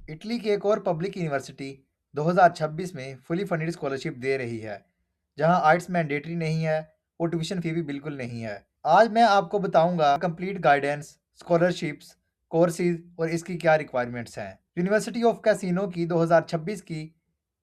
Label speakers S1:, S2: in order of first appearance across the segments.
S1: Italy की एक और पब्लिक यूनिवर्सिटी 2026 में फुली फंडेड स्कॉलरशिप दे रही है, जहां आर्ट्स मैंडेटरी नहीं है और ट्यूशन फी भी बिल्कुल नहीं है। आज मैं आपको बताऊंगा कंप्लीट गाइडेंस, स्कॉलरशिप्स, कोर्सेज और इसकी क्या रिक्वायरमेंट्स हैं। यूनिवर्सिटी ऑफ कैसीनो की 2026 की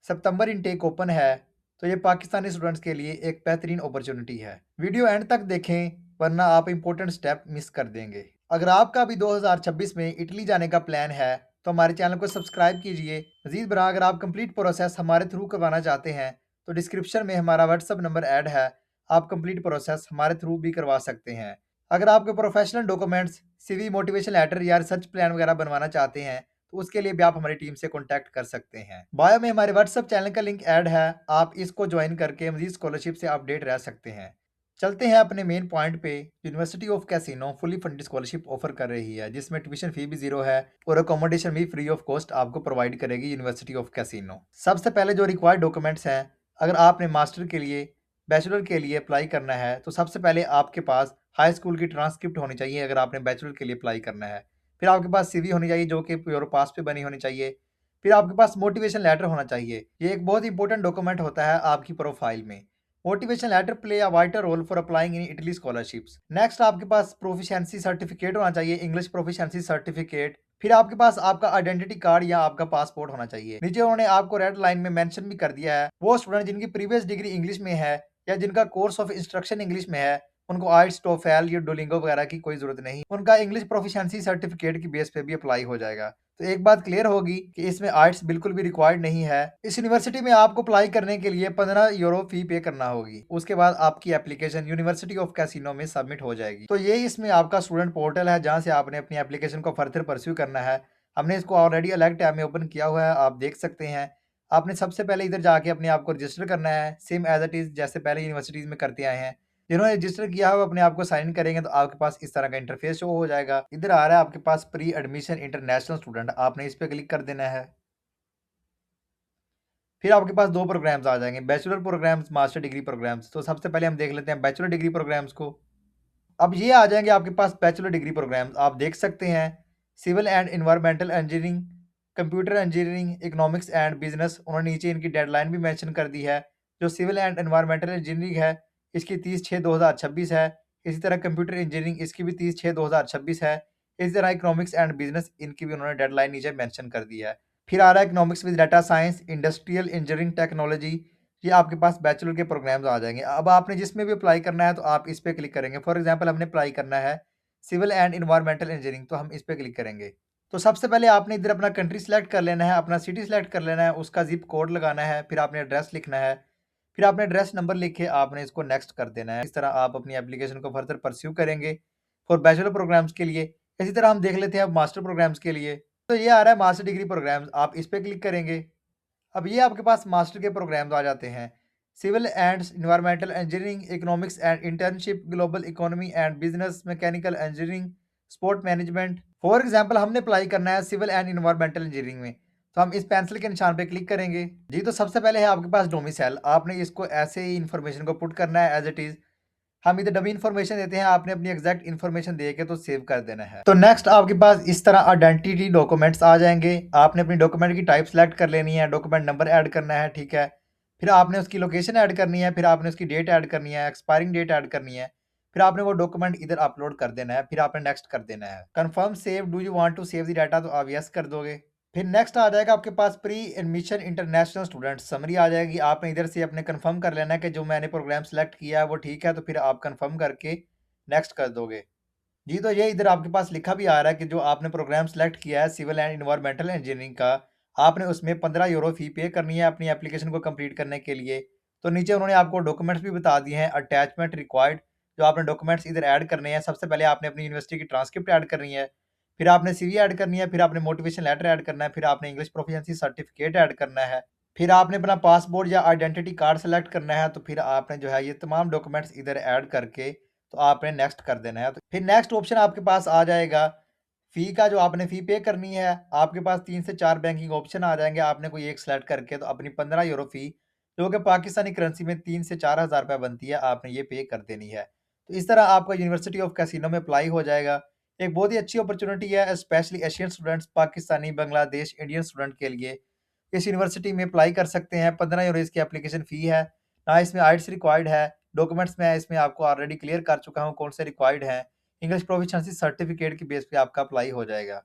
S1: सितंबर इनटेक ओपन है, तो ये पाकिस्तानी स्टूडेंट्स के लिए एक बेहतरीन अपॉर्चुनिटी है। वीडियो एंड तक देखें, वरना आप इंपॉर्टेंट स्टेप मिस कर देंगे। अगर आपका भी 2026 में इटली जाने का प्लान है, तो हमारे चैनल को सब्सक्राइब कीजिए। मजीद बरा अगर आप कंप्लीट प्रोसेस हमारे थ्रू करवाना चाहते हैं, तो डिस्क्रिप्शन में हमारा व्हाट्सअप नंबर ऐड है। आप कंप्लीट प्रोसेस हमारे थ्रू भी करवा सकते हैं। अगर आपके professional documents, CV, motivation letter या रिसर्च प्लान वगैरह बनवाना चाहते हैं, तो उसके लिए भी आप हमारी टीम से कॉन्टैक्ट कर सकते हैं। बायो में हमारे व्हाट्सअप चैनल का लिंक ऐड है, आप इसको ज्वाइन करके मजीद स्कॉलरशिप से अपडेट रह सकते हैं। चलते हैं अपने मेन पॉइंट पे। University of casino fully funded scholarship offer कर रही है, जिसमें ट्यूशन फी भी जीरो है और अकोमोडेशन भी फ्री ऑफ कॉस्ट आपको प्रोवाइड करेगी यूनिवर्सिटी ऑफ कैसीनो। सबसे पहले जो रिक्वायर्ड डॉक्यूमेंट्स हैं, अगर आपने मास्टर के लिए, बैचलर के लिए अप्लाई करना है, तो सबसे पहले आपके पास हाई स्कूल की ट्रांसक्रिप्ट होनी चाहिए अगर आपने बैचलर के लिए अप्लाई करना है। फिर आपके पास सीवी होनी चाहिए जो कि प्योर पास पे बनी होनी चाहिए। फिर आपके पास मोटिवेशन लेटर होना चाहिए। ये एक बहुत इंपॉर्टेंट डॉक्यूमेंट होता है आपकी प्रोफाइल में। Motivation letter play a vital role for applying in Italy scholarships. Next आपके पास प्रोफिशिएंसी सर्टिफिकेट होना चाहिए, इंग्लिश प्रोफिशिएंसी सर्टिफिकेट। फिर आपके पास आपका आइडेंटिटी कार्ड या आपका पासपोर्ट होना चाहिए। नीचे उन्होंने आपको रेड लाइन में मेंशन भी कर दिया है, वो स्टूडेंट जिनकी प्रीवियस डिग्री इंग्लिश में है या जिनका कोर्स ऑफ इंस्ट्रक्शन इंग्लिश में है, उनको आइट्स, टोफेल या डुओलिंगो वगैरह की कोई जरूरत नहीं, उनका इंग्लिश प्रोफिशिएंसी सर्टिफिकेट की बेस पे भी अप्लाई हो जाएगा। तो एक बात क्लियर होगी कि इसमें आइट्स बिल्कुल भी रिक्वायर्ड नहीं है। इस यूनिवर्सिटी में आपको अप्लाई करने के लिए 15 यूरो फी पे करना होगी। उसके बाद आपकी एप्लीकेशन यूनिवर्सिटी ऑफ कैसीनो में सबमिट हो जाएगी। तो ये इसमें आपका स्टूडेंट पोर्टल है, जहाँ से आपने अपनी एप्लीकेशन को फर्दर परस्यू करना है। हमने इसको ऑलरेडी अलग टैब में ओपन किया हुआ है, आप देख सकते हैं। आपने सबसे पहले इधर जाके अपने आप को रजिस्टर करना है, सेम एज इट इज जैसे पहले यूनिवर्सिटीज में करते आए हैं। जिन्होंने रजिस्टर किया है वो अपने आप को साइन इन करेंगे, तो आपके पास इस तरह का इंटरफेस शो हो जाएगा। इधर आ रहा है आपके पास प्री एडमिशन इंटरनेशनल स्टूडेंट, आपने इस पे क्लिक कर देना है। फिर आपके पास दो प्रोग्राम्स आ जाएंगे, bachelor programmes, master degree programmes. तो सबसे पहले हम देख लेते हैं बैचलर डिग्री प्रोग्राम्स को। अब ये आ जाएंगे आपके पास बैचलर डिग्री प्रोग्राम्स, आप देख सकते हैं। Civil and environmental engineering, computer engineering, economics and business. उन्होंने नीचे इनकी डेडलाइन भी मेंशन कर दी है। जो सिविल एंड इन्वायरमेंटल इंजीनियरिंग है, इसकी 30/6/2026 है। इसी तरह कंप्यूटर इंजीनियरिंग, इसकी भी 30/6/2026 है। इसी तरह इकोनॉमिक्स एंड बिजनेस, इनकी भी उन्होंने डेडलाइन नीचे मेंशन कर दी है। फिर आ रहा है economics with data science, industrial engineering technology. ये आपके पास बैचलर के प्रोग्राम्स आ जाएंगे। अब आपने जिसमें भी अप्लाई करना है, तो आप इस पे क्लिक करेंगे। फॉर एग्जांपल हमने अप्लाई करना है सिविल एंड इन्वायरमेंटल इंजीनियरिंग, तो हम इस पे क्लिक करेंगे। तो सबसे पहले आपने इधर अपना कंट्री सेलेक्ट कर लेना है, अपना सिटी सेलेक्ट कर लेना है, उसका जिप कोड लगाना है, फिर आपने एड्रेस लिखना है। फिर आपने एड्रेस नंबर लिख के आपने इसको नेक्स्ट कर देना है। इस तरह आप अपनी एप्लीकेशन को फर्दर परस्यू करेंगे फॉर बैचलर प्रोग्राम्स के लिए। इसी तरह हम देख लेते हैं अब मास्टर प्रोग्राम्स के लिए। तो ये आ रहा है मास्टर डिग्री प्रोग्राम्स, आप इस पे क्लिक करेंगे। अब ये आपके पास मास्टर के प्रोग्राम्स आ जाते हैं। Civil and environmental engineering, economics and internship, global economy and business, mechanical engineering, sport management. For example हमने अप्लाई करना है सिविल एंड इन्वायरमेंटल इंजीनियरिंग में, तो हम इस पेंसिल के निशान पे क्लिक करेंगे। जी, तो सबसे पहले है आपके पास डोमिसाइल, आपने इसको ऐसे ही इन्फॉर्मेशन को पुट करना है एज इट इज। हम इधर डमी इन्फॉर्मेशन देते हैं, आपने अपनी एग्जैक्ट इन्फॉर्मेशन दे के तो सेव कर देना है। तो नेक्स्ट आपके पास इस तरह आइडेंटिटी डॉक्यूमेंट्स आ जाएंगे। आपने अपनी डॉक्यूमेंट की टाइप सेलेक्ट कर लेनी है, डॉक्यूमेंट नंबर ऐड करना है, ठीक है। फिर आपने उसकी लोकेशन ऐड करनी है, फिर आपने उसकी डेट ऐड करनी है, एक्सपायरिंग डेट ऐड करनी है। फिर आपने वो डॉक्यूमेंट इधर अपलोड कर देना है, फिर आपने नेक्स्ट कर देना है। Confirm save, do you want to save the data, तो आप यस कर दोगे। फिर नेक्स्ट आ जाएगा आपके पास pre admission international student summary आ जाएगी। आपने इधर से अपने कंफर्म कर लेना है कि जो मैंने प्रोग्राम सेलेक्ट किया है वो ठीक है, तो फिर आप कंफर्म करके नेक्स्ट कर दोगे। जी, तो ये इधर आपके पास लिखा भी आ रहा है कि जो आपने प्रोग्राम सेलेक्ट किया है सिविल एंड इन्वायरमेंटल इंजीनियरिंग का, आपने उसमें 15 यूरो फी पे करनी है अपनी एप्लीकेशन को कंप्लीट करने के लिए। तो नीचे उन्होंने आपको डॉक्यूमेंट्स भी बता दिए हैं, अटैचमेंट रिक्वायर्ड। जो आपने डॉक्यूमेंट्स इधर ऐड करने हैं, सबसे पहले आपने अपनी यूनिवर्सिटी की ट्रांसक्रिप्ट ऐड करनी है, फिर आपने सीवी ऐड करनी है, फिर आपने मोटिवेशन लेटर ऐड करना है, फिर आपने इंग्लिश प्रोफिशिएंसी सर्टिफिकेट ऐड करना है, फिर आपने अपना पासपोर्ट या आइडेंटिटी कार्ड सेलेक्ट करना है। तो फिर आपने जो है ये तमाम डॉक्यूमेंट्स इधर ऐड करके तो आपने नेक्स्ट कर देना है। तो फिर नेक्स्ट ऑप्शन आपके पास आ जाएगा फ़ी का, जो आपने फ़ी पे करनी है। आपके पास 3 से 4 बैंकिंग ऑप्शन आ जाएँगे, आपने कोई एक सेलेक्ट करके तो अपनी 15 यूरो फ़ी, जो कि पाकिस्तानी करेंसी में 3 से 4 हज़ार रुपए बनती है, आपने ये पे कर देनी है। तो इस तरह आपका यूनिवर्सिटी ऑफ कैसीनो में अप्लाई हो जाएगा। एक बहुत ही अच्छी अपॉर्चुनिटी है specially Asian students, Pakistani, Bangladesh, Indian student के लिए। इस यूनिवर्सिटी में अप्लाई कर सकते हैं। 15 यूरो इसकी एप्लीकेशन फ़ी है। ना इसमें आइल्स रिक्वायर्ड है। डॉक्यूमेंट्स मैं इसमें आपको ऑलरेडी क्लियर कर चुका हूँ कौन से रिक्वायर्ड हैं। इंग्लिश प्रोफिशिएंसी सर्टिफिकेट की बेस पे आपका अप्लाई हो जाएगा।